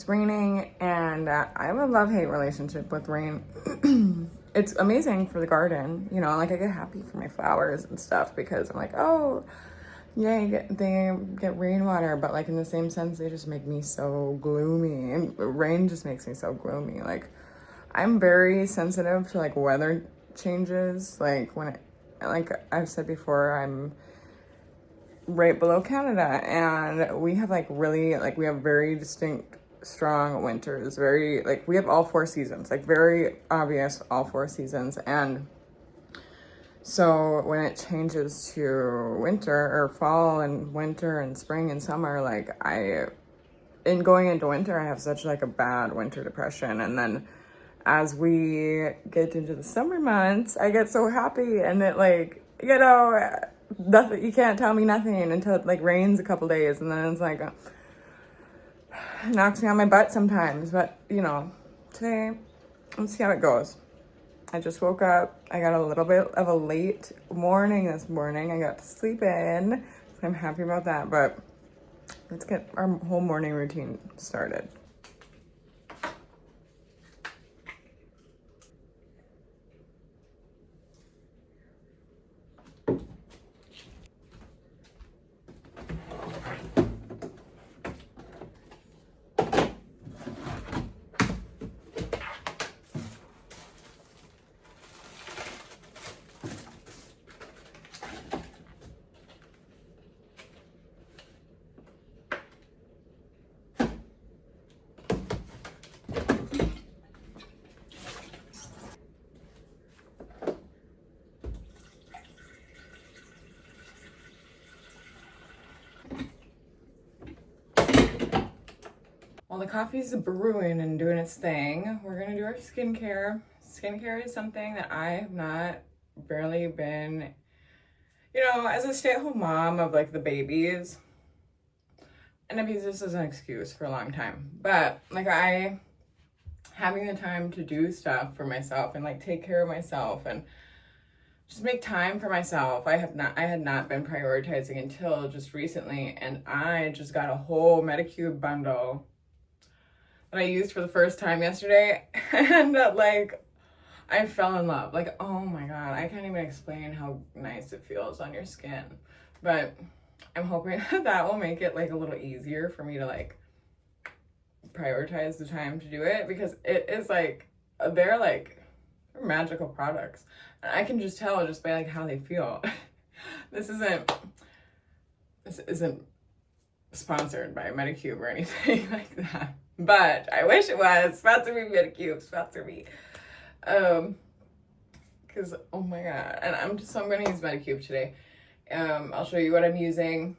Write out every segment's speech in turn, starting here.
it's raining, and I have a love-hate relationship with rain. It's amazing for the garden, you know, like I get happy for my flowers and stuff because I'm like, oh, yay, they get rainwater, but like in the same sense, they just make me so gloomy, and rain just makes me so gloomy. Like, I'm very sensitive to like weather changes. Like like I've said before, I'm right below Canada, and we have like really, like we have very distinct strong winters, very like we have all four seasons, like very obvious all four seasons. And so when it changes to winter or fall and winter and spring and summer, like in going into winter, I have such like a bad winter depression. And then as we get into the summer months, I get so happy, and it like, you know, nothing, you can't tell me nothing until it like rains a couple days, and then it's like knocks me on my butt sometimes. But you know, today, let's see how it goes. I just woke up. I got a little bit of a late morning this morning. I got to sleep in, so I'm happy about that. But let's get our whole morning routine started. While the coffee's brewing and doing its thing, we're gonna do our skincare. Skincare is something that I have not barely been, you know, as a stay-at-home mom of like the babies, and I've used this as an excuse for a long time, but like having the time to do stuff for myself and like take care of myself and just make time for myself. I had not been prioritizing until just recently, and I just got a whole Medicube bundle that I used for the first time yesterday, and like I fell in love. Like, oh my god, I can't even explain how nice it feels on your skin. But I'm hoping that will make it like a little easier for me to like prioritize the time to do it, because it is like they're magical products, and I can just tell just by like how they feel. This isn't sponsored by Medicube or anything like that, but I wish it was. Sponsor me, Medicube, sponsor me. Because oh my god, and I'm gonna use Medicube today. I'll show you what I'm using,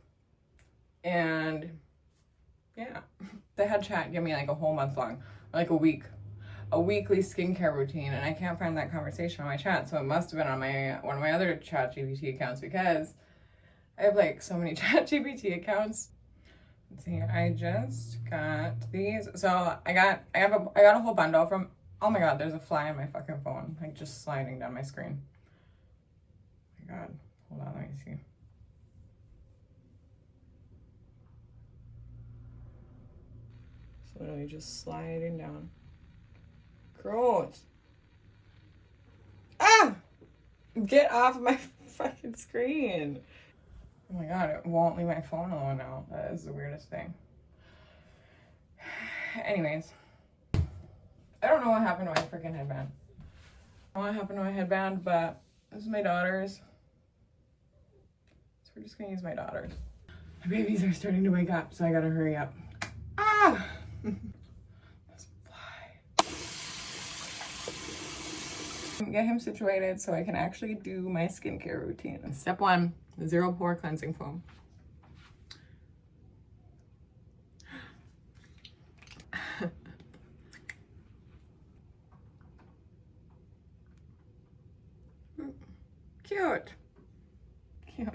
and yeah, they had chat give me like a whole month long, like a weekly skincare routine, and I can't find that conversation on my chat, so it must have been on one of my other ChatGPT accounts, because I have like so many ChatGPT accounts. Let's see, I just got these. So I got a whole bundle from, oh my god, there's a fly on my fucking phone, like just sliding down my screen. Oh my god, hold on, let me see. It's literally just sliding down. Gross. Ah! Get off my fucking screen. Oh my god, it won't leave my phone alone now. That is the weirdest thing. Anyways, I don't know what happened to my freaking headband. I don't know what happened to my headband, but this is my daughter's. So we're just gonna use my daughter's. My babies are starting to wake up, so I gotta hurry up. Ah! This fly. Get him situated so I can actually do my skincare routine. Step 1, zero pore cleansing foam. Cute. Cute.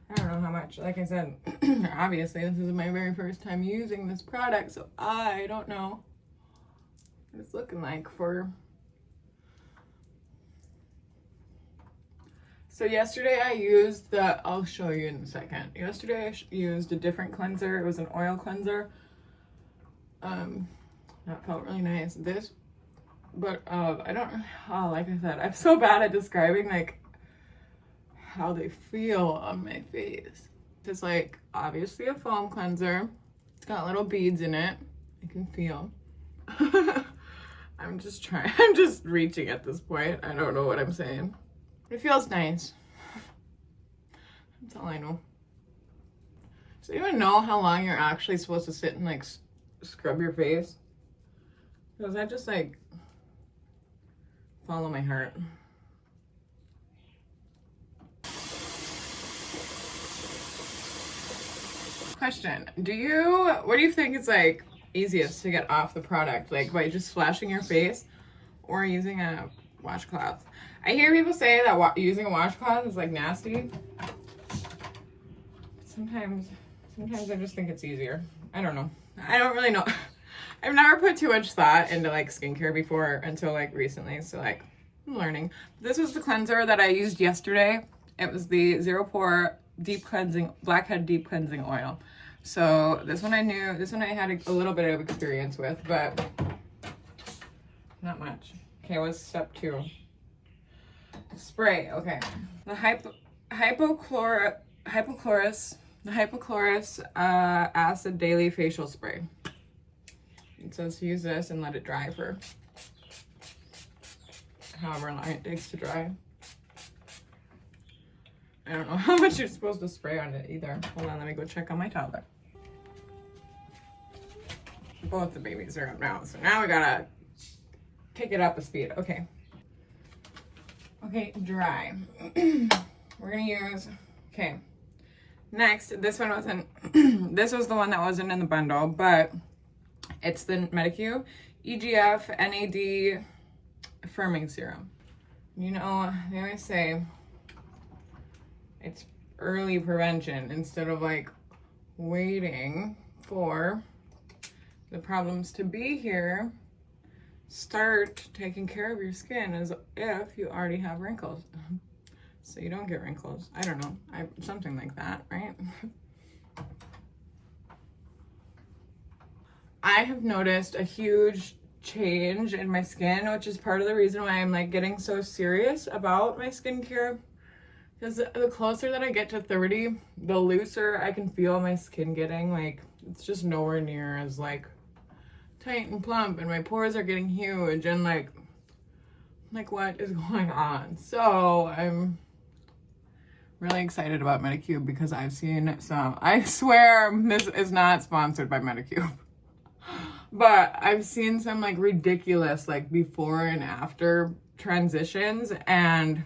I don't know how much, like I said, obviously this is my very first time using this product, so I don't know what it's looking like for So yesterday I used I'll show you in a second. Yesterday I used a different cleanser. It was an oil cleanser. That felt really nice. But I don't, like I said, I'm so bad at describing like how they feel on my face. It's like obviously a foam cleanser. It's got little beads in it. I can feel. I'm just reaching at this point. I don't know what I'm saying. It feels nice. That's all I know. So you even know how long you're actually supposed to sit and like scrub your face? Because I just like follow my heart. Question. What do you think is like easiest to get off the product? Like by just splashing your face or using a washcloth? I hear people say that using a washcloth is like nasty. Sometimes I just think it's easier. I don't know. I don't really know. I've never put too much thought into like skincare before until like recently. So like I'm learning. This was the cleanser that I used yesterday. It was the Zero Pore Deep Cleansing Blackhead Deep Cleansing Oil. So this one I had a little bit of experience with, but not much. Okay, what's step 2? Spray. Okay. The Hypochlorous Acid Daily Facial Spray. It says to use this and let it dry for however long it takes to dry. I don't know how much you're supposed to spray on it either. Hold on, let me go check on my toddler. Both the babies are up now, so now we gotta pick it up a speed. Okay. Okay, dry. We're gonna use, okay. Next, this one wasn't, this was the one that wasn't in the bundle, but it's the Medicube EGF NAD Firming Serum. You know, they always say it's early prevention instead of like waiting for the problems to be here. Start taking care of your skin as if you already have wrinkles. So you don't get wrinkles. I don't know. Something like that, right? I have noticed a huge change in my skin, which is part of the reason why I'm like getting so serious about my skincare. Because the closer that I get to 30, the looser I can feel my skin getting. Like, it's just nowhere near as like tight and plump, and my pores are getting huge, and like what is going on? So I'm really excited about Medicube because I've seen some, I swear this is not sponsored by Medicube, but I've seen some like ridiculous like before and after transitions, and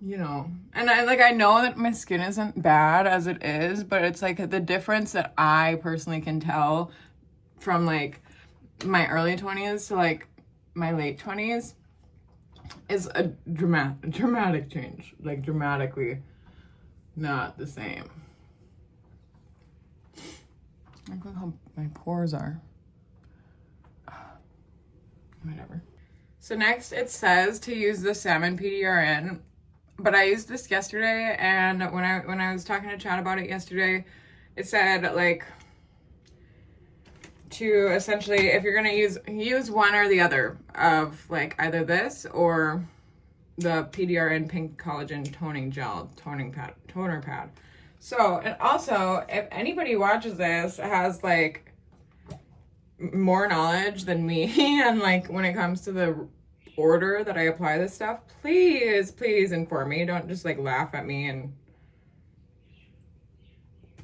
you know, and I know that my skin isn't bad as it is, but it's like the difference that I personally can tell from like my early 20s to like my late 20s is a dramatic change, like dramatically not the same. Look how my pores are. Whatever. So next it says to use the Salmon PDRN, but I used this yesterday, and when I was talking to Chad about it yesterday, it said like to essentially, if you're gonna use one or the other of like either this or the PDRN Pink Collagen Toning Gel toner pad. So, and also, if anybody watches this has like more knowledge than me and like when it comes to the order that I apply this stuff, please inform me. Don't just like laugh at me and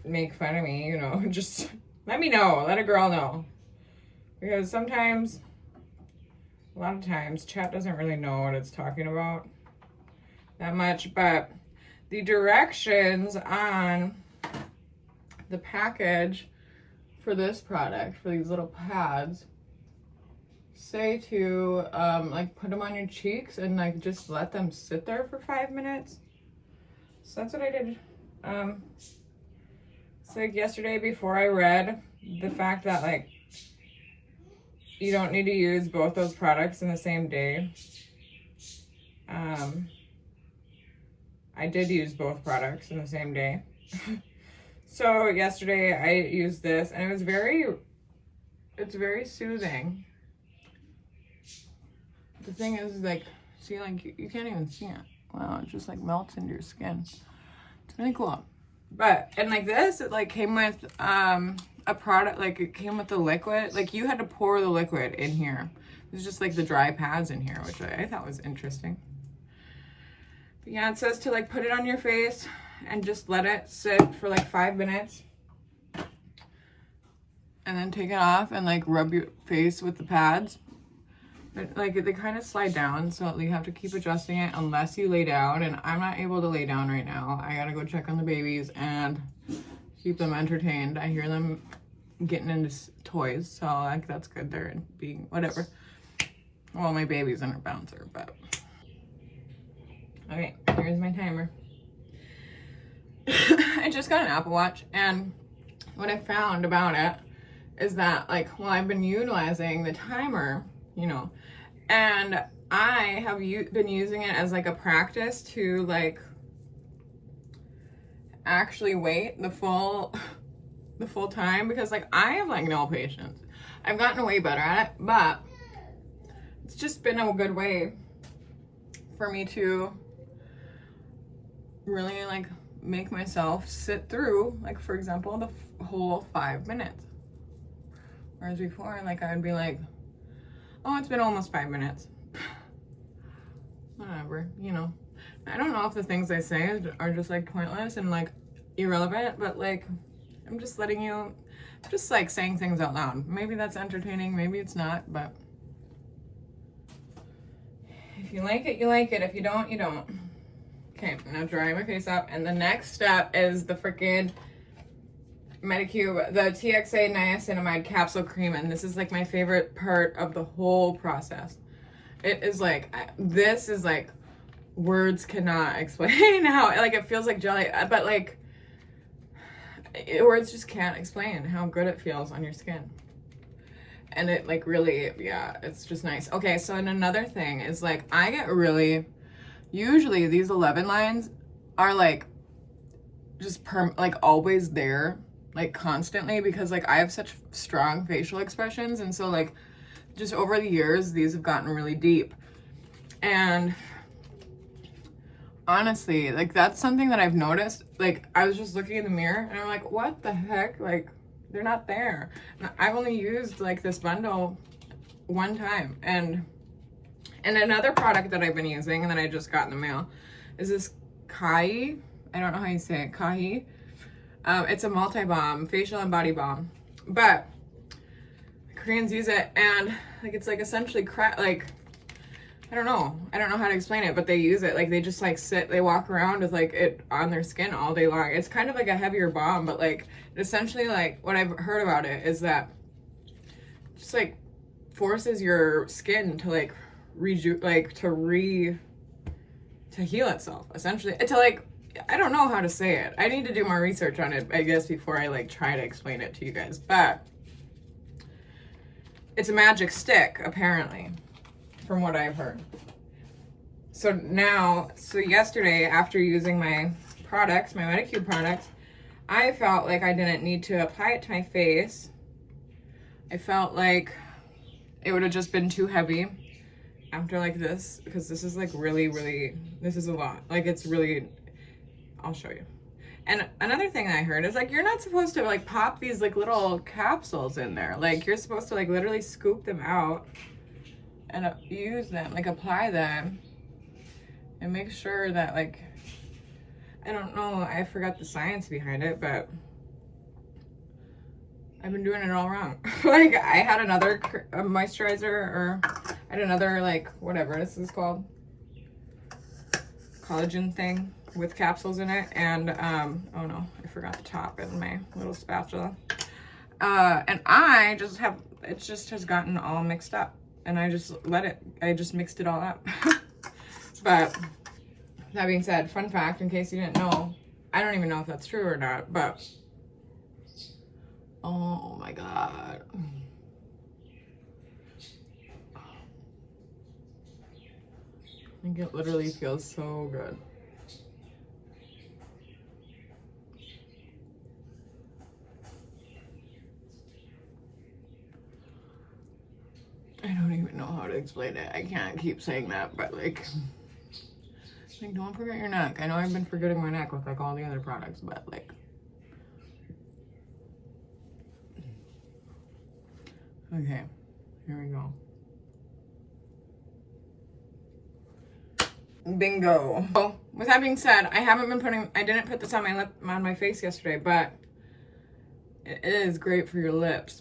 make fun of me, you know. Just let me know, let a girl know, because sometimes, a lot of times, chat doesn't really know what it's talking about that much. But the directions on the package for this product, for these little pads, say to like put them on your cheeks and like just let them sit there for 5 minutes. So that's what I did. So like yesterday, before I read the fact that like you don't need to use both those products in the same day, I did use both products in the same day. So yesterday I used this and it's very soothing. The thing is, like, see, like, you can't even see it. Wow, it just, like, melts into your skin. It's really cool. But, and, like, this, it, like, came with, a product, like, it came with the liquid. Like, you had to pour the liquid in here. There's just, like, the dry pads in here, which I thought was interesting. But, yeah, it says to, like, put it on your face and just let it sit for, like, 5 minutes. And then take it off and, like, rub your face with the pads. But, like, they kind of slide down, so you have to keep adjusting it unless you lay down, and I'm not able to lay down right now. I gotta go check on the babies and keep them entertained. I hear them getting into toys, so, like, that's good. They're being whatever. Well, my baby's in her bouncer, but... Okay, here's my timer. I just got an Apple Watch, and what I found about it is that, like, well, I've been utilizing the timer, you know, and I have been using it as, like, a practice to, like, actually wait the full time, because, like, I have, like, no patience. I've gotten way better at it, but it's just been a good way for me to really, like, make myself sit through, like, for example, the whole 5 minutes. Whereas before, like, I would be like, oh, it's been almost 5 minutes. Whatever, you know. I don't know if the things I say are just, like, pointless and, like, irrelevant, but, like, I'm just letting you, just, like, saying things out loud. Maybe that's entertaining, maybe it's not, but if you like it, you like it. If you don't, you don't. Okay, now dry my face up, and the next step is the freaking Medicube, the TXA niacinamide capsule cream, and this is, like, my favorite part of the whole process. It is, like, this is, like, words cannot explain how, like, it feels like jelly, but, like, words just can't explain how good it feels on your skin. And it, like, really, yeah, it's just nice. Okay, so and another thing is, like, I get really, usually these 11 lines are, like, just like, always there, like, constantly, because, like, I have such strong facial expressions, and so, like, just over the years, these have gotten really deep. And honestly, like, that's something that I've noticed. Like, I was just looking in the mirror, and I'm like, what the heck? Like, they're not there. And I've only used, like, this bundle one time. And another product that I've been using, and that I just got in the mail, is this Kai. I don't know how you say it. Kai. It's a multi-balm, facial and body balm, but Koreans use it, and, like, it's, like, essentially like, I don't know how to explain it, but they use it, like, they just, like, they walk around with, like, it on their skin all day long. It's kind of like a heavier balm, but, like, essentially, like, what I've heard about it is that just, like, forces your skin to, like, to heal itself, essentially, to, like, I don't know how to say it. I need to do more research on it, I guess, before I, like, try to explain it to you guys. But it's a magic stick, apparently, from what I've heard. So yesterday, after using my products, my Medicube products, I felt like I didn't need to apply it to my face. I felt like it would have just been too heavy after, like, this, because this is, like, really, really, this is a lot. Like, it's really, I'll show you. And another thing I heard is, like, you're not supposed to, like, pop these, like, little capsules in there. Like, you're supposed to, like, literally scoop them out and use them, like, apply them, and make sure that, like, I don't know, I forgot the science behind it, but I've been doing it all wrong. Like, I had another moisturizer, or I had another, like, whatever this is called, collagen thing with capsules in it, and oh no, I forgot the top in my little spatula, and I just have, it just has gotten all mixed up, and I just mixed it all up. But that being said, fun fact, in case you didn't know, I don't even know if that's true or not, but oh my god, Like it literally feels so good. I don't even know how to explain it. I can't keep saying that, but like don't forget your neck. I know I've been forgetting my neck with like all the other products, but like, okay, here we go. Bingo. So, with that being said, I didn't put this on my face yesterday, but it is great for your lips.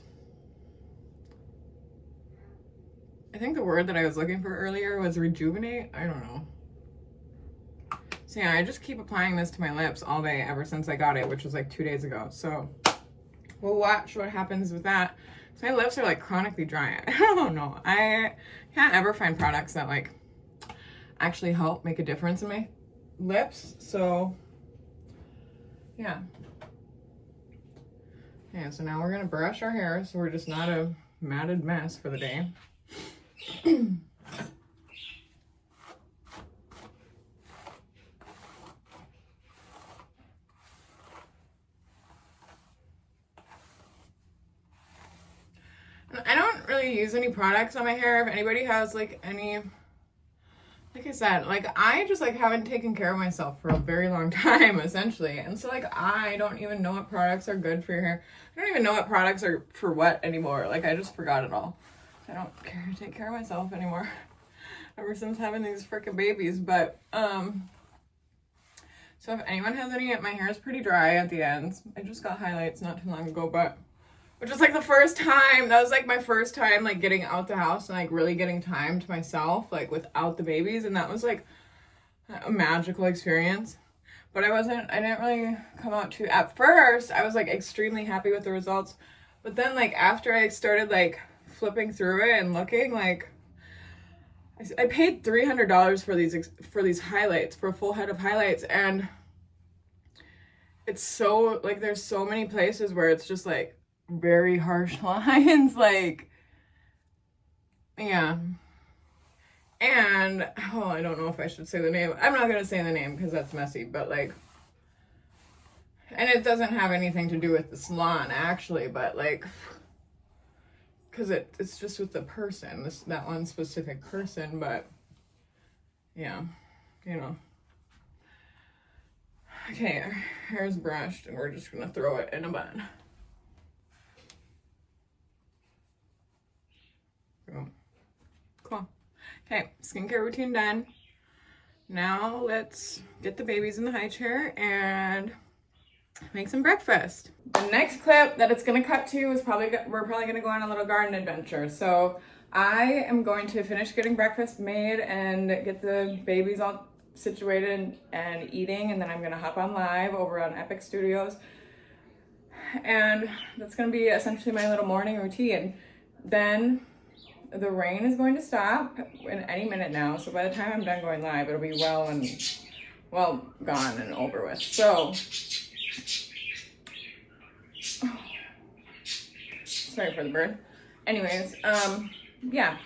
I think the word that I was looking for earlier was rejuvenate. I don't know. So yeah, I just keep applying this to my lips all day ever since I got it, which was like 2 days ago. So we'll watch what happens with that. So my lips are like chronically dry. I don't know. I can't ever find products that like actually help make a difference in my lips. So yeah. Okay, so now we're gonna brush our hair so we're just not a matted mess for the day. I don't really use any products on my hair. If anybody has like any, like I said, like I just like haven't taken care of myself for a very long time essentially. And so like I don't even know what products are good for your hair. I don't even know what products are for what anymore. Like I just forgot it all. I don't take care of myself anymore ever since having these freaking babies. But so if anyone has any, my hair is pretty dry at the ends. I just got highlights not too long ago, but which was like the first time, that was like my first time like getting out the house and like really getting time to myself, like without the babies. And that was like a magical experience. But I didn't really come out too, at first I was like extremely happy with the results. But then like after I started like flipping through it and looking, like I paid $300 for these highlights, for a full head of highlights. And it's so like, there's so many places where it's just like very harsh lines, like, yeah. And I don't know if I should say the name. I'm not gonna say the name because that's messy, but like, and it doesn't have anything to do with the salon actually, but like, because it's just with the person, that one specific person. But yeah, you know. Okay, our hair's brushed and we're just gonna throw it in a bun. Cool. Okay, skincare routine done. Now let's get the babies in the high chair and make some breakfast. The next clip that it's gonna cut to is we're probably gonna go on a little garden adventure. So I am going to finish getting breakfast made and get the babies all situated and eating, and then I'm gonna hop on live over on Epic Studios. And that's gonna be essentially my little morning routine. Then the rain is going to stop in any minute now, so by the time I'm done going live, it'll be well gone and over with. So, sorry for the bird. Anyways, yeah.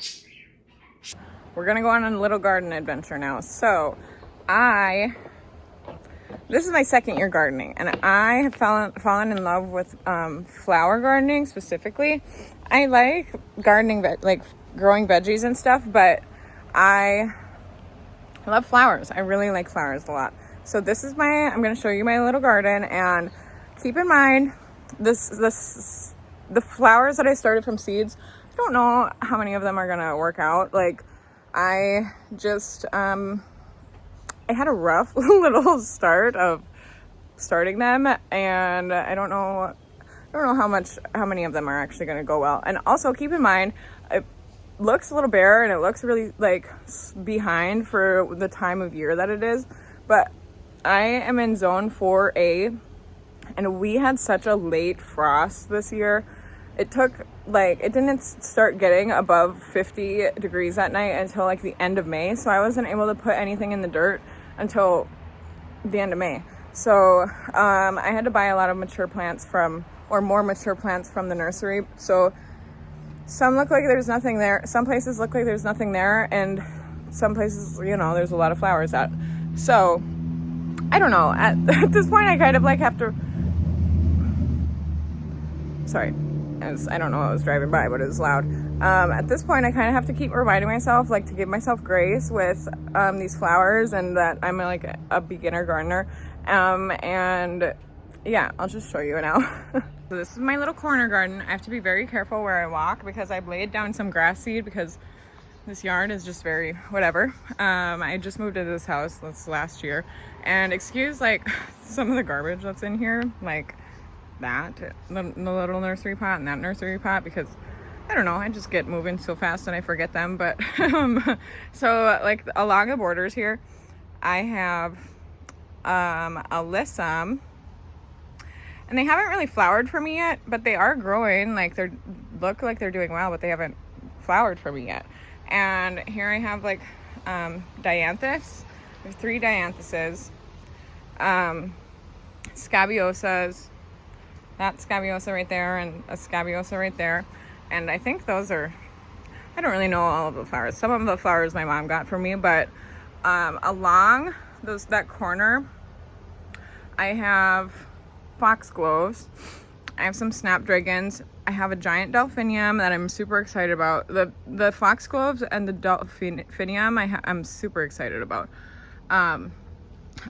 We're gonna go on a little garden adventure now. So, this is my second year gardening, and I have fallen in love with flower gardening specifically. I like gardening, like growing veggies and stuff, but I love flowers. I really like flowers a lot. So this is I'm going to show you my little garden, and keep in mind the flowers that I started from seeds. I don't know how many of them are going to work out. Like I just, I had a rough little start of starting them, and I don't know how many of them are actually going to go well. And also keep in mind, it looks a little bare and it looks really like behind for the time of year that it is. But I am in zone 4A, and we had such a late frost this year. It didn't start getting above 50 degrees that night until like the end of May. So I wasn't able to put anything in the dirt until the end of May. So I had to buy a lot of more mature plants from the nursery. So some look like there's nothing there. Some places look like there's nothing there. And some places, you know, there's a lot of flowers at. So I don't know, at this point I kind of like have to, sorry, I don't know what was driving by, but it was loud. At this point I kind of have to keep reminding myself, like, to give myself grace with these flowers, and that I'm like a beginner gardener. And yeah, I'll just show you now. So this is my little corner garden. I have to be very careful where I walk because I've laid down some grass seed because this yard is just very whatever. I just moved to this house this last year, and excuse like some of the garbage that's in here, like that, the little nursery pot and that nursery pot, because I don't know, I just get moving so fast and I forget them. But so like along the borders here I have alyssum, and they haven't really flowered for me yet, but they are growing. Like they look like they're doing well, but they haven't flowered for me yet. And here I have like dianthus. There's 3 dianthuses, scabiosas, that scabiosa right there, and a scabiosa right there. And I think those are, I don't really know all of the flowers. Some of the flowers my mom got for me, but along that corner I have foxgloves, I have some snapdragons, I have a giant delphinium that I'm super excited about. The foxgloves and the delphinium I'm super excited about. I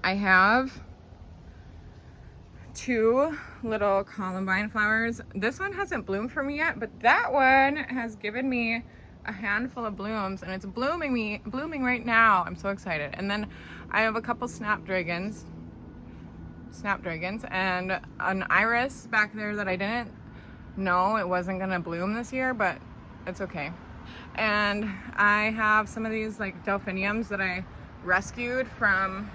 have 2 little columbine flowers. This one hasn't bloomed for me yet, but that one has given me a handful of blooms, and it's blooming right now. I'm so excited. And then I have a couple snapdragons and an iris back there that I didn't know it wasn't gonna bloom this year, but it's okay. And I have some of these like delphiniums that I rescued from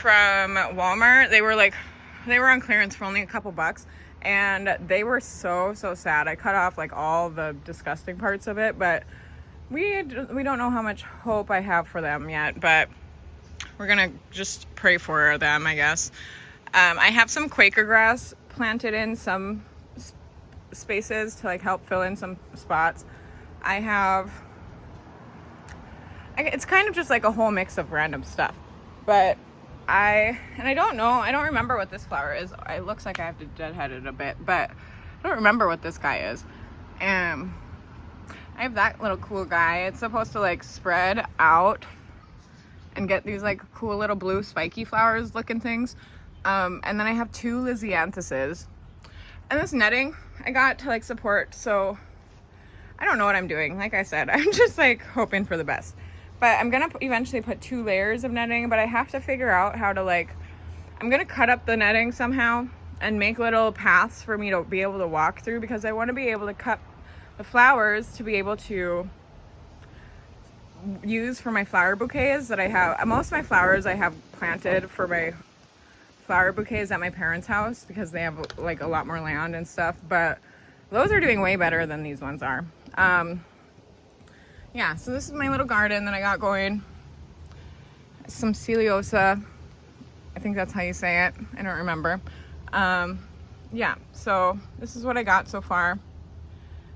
Walmart. They were on clearance for only a couple bucks, and they were so sad. I cut off like all the disgusting parts of it, but we don't know how much hope I have for them yet, but we're gonna just pray for them, I guess. I have some Quaker grass planted in some spaces to like help fill in some spots. It's kind of just like a whole mix of random stuff, but I don't remember what this flower is. It looks like I have to deadhead it a bit, but I don't remember what this guy is. I have that little cool guy. It's supposed to like spread out and get these like cool little blue spiky flowers looking things. And then I have 2 lisianthuses, and this netting I got to like support. So I don't know what I'm doing. Like I said, I'm just like hoping for the best. But I'm gonna eventually put 2 layers of netting, but I have to figure out how to I'm gonna cut up the netting somehow and make little paths for me to be able to walk through, because I want to be able to cut the flowers to be able to use for my flower bouquets that I have. Most of my flowers I have planted for my flower bouquets at my parents' house because they have like a lot more land and stuff, but those are doing way better than these ones are. Yeah, so this is my little garden that I got going. Some Celiosa, I think that's how you say it. I don't remember. Yeah, so this is what I got so far,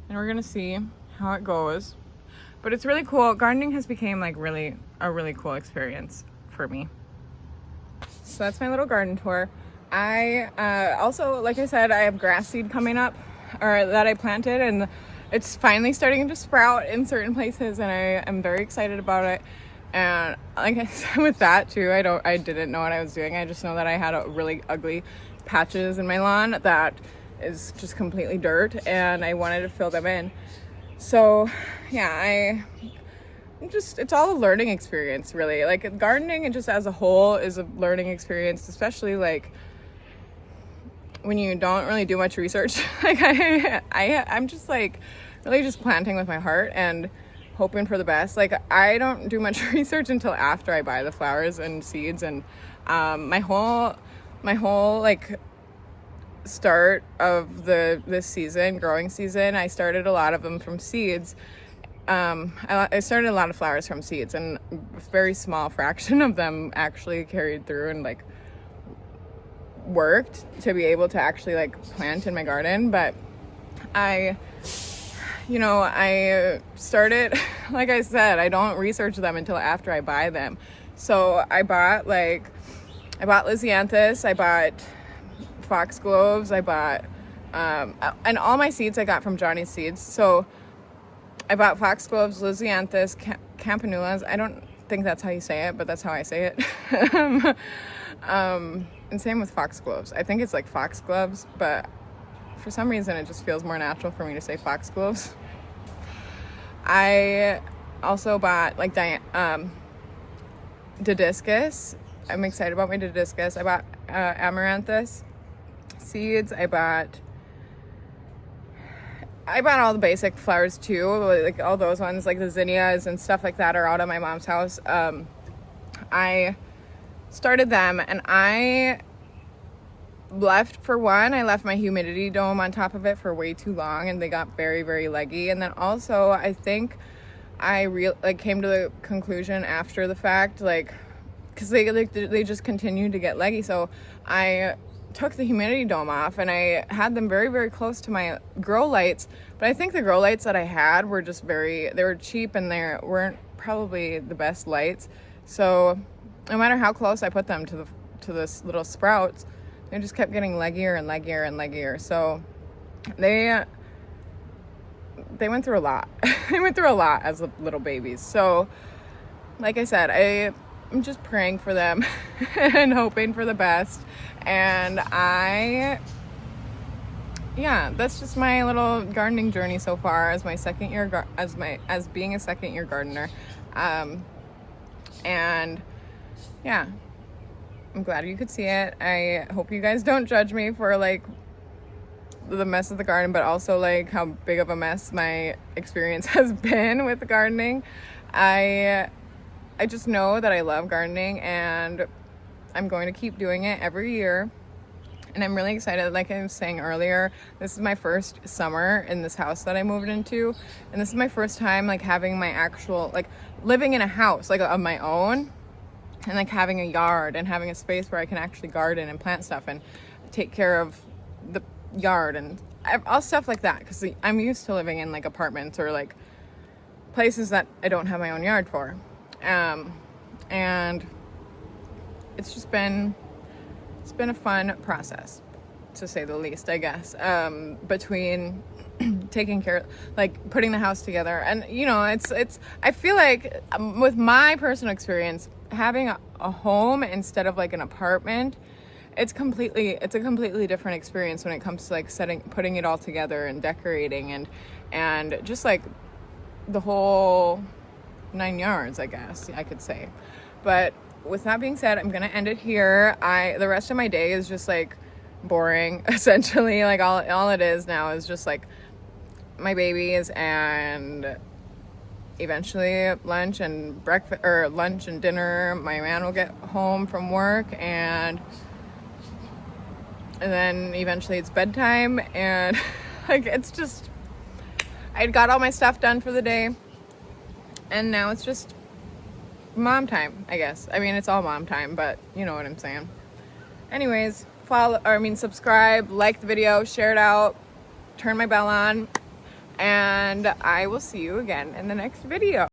and we're gonna see how it goes. But it's really cool. Gardening has become like a really cool experience for me. So that's my little garden tour. I also, like I said, I have grass seed coming up, or that I planted, and it's finally starting to sprout in certain places, and I am very excited about it. And like I said with that too, I didn't know what I was doing. I just know that I had a really ugly patches in my lawn that is just completely dirt, and I wanted to fill them in. So yeah, it's all a learning experience, really. Like gardening and just as a whole is a learning experience, especially like when you don't really do much research. Like I'm just like really just planting with my heart and hoping for the best. Like I don't do much research until after I buy the flowers and seeds, and my whole like start of this season, growing season, I started a lot of them from seeds. I started a lot of flowers from seeds, and a very small fraction of them actually carried through and like worked to be able to actually like plant in my garden. But you know, I started, like I said, I don't research them until after I buy them. So I bought Lisianthus, I bought foxgloves, I bought, and all my seeds I got from Johnny's Seeds. So I bought foxgloves, Lisianthus, campanulas. I don't think that's how you say it, but that's how I say it. And same with foxgloves. I think it's like foxgloves, but for some reason it just feels more natural for me to say foxgloves. I also bought like Didiscus. I'm excited about my Didiscus. I bought amaranthus seeds. I bought all the basic flowers too, like all those ones, like the zinnias and stuff like that are out of my mom's house. I started them and I left my humidity dome on top of it for way too long, and they got very, very leggy. And then also I think I came to the conclusion after the fact, like, because they just continued to get leggy. So I took the humidity dome off and I had them very, very close to my grow lights. But I think the grow lights that I had were just they were cheap and they weren't probably the best lights. So no matter how close I put them to this little sprouts, they just kept getting leggier and leggier and leggier. So they went through a lot. They went through a lot as little babies. So like I said, I'm just praying for them and hoping for the best. And that's just my little gardening journey so far as my second year, as being a second year gardener. And yeah, I'm glad you could see it. I hope you guys don't judge me for like the mess of the garden, but also like how big of a mess my experience has been with gardening. I just know that I love gardening and I'm going to keep doing it every year. And I'm really excited. Like I was saying earlier, this is my first summer in this house that I moved into. And this is my first time like having my actual, like living in a house like of my own, and like having a yard and having a space where I can actually garden and plant stuff and take care of the yard and all stuff like that. Because I'm used to living in like apartments or like places that I don't have my own yard for. And it's been a fun process, to say the least, I guess, between taking care, like putting the house together. And you know, I feel like with my personal experience, having a home instead of like an apartment, it's a completely different experience when it comes to like putting it all together and decorating and just like the whole 9 yards, I guess I could say. But with that being said, I'm gonna end it here. The rest of my day is just like boring, essentially. Like all it is now is just like my babies and eventually lunch and breakfast, or lunch and dinner. My man will get home from work and then eventually it's bedtime, and like it's just, I got all my stuff done for the day and now it's just mom time, I guess. I mean, it's all mom time, but you know what I'm saying. Anyways, subscribe, like the video, share it out, turn my bell on, and I will see you again in the next video.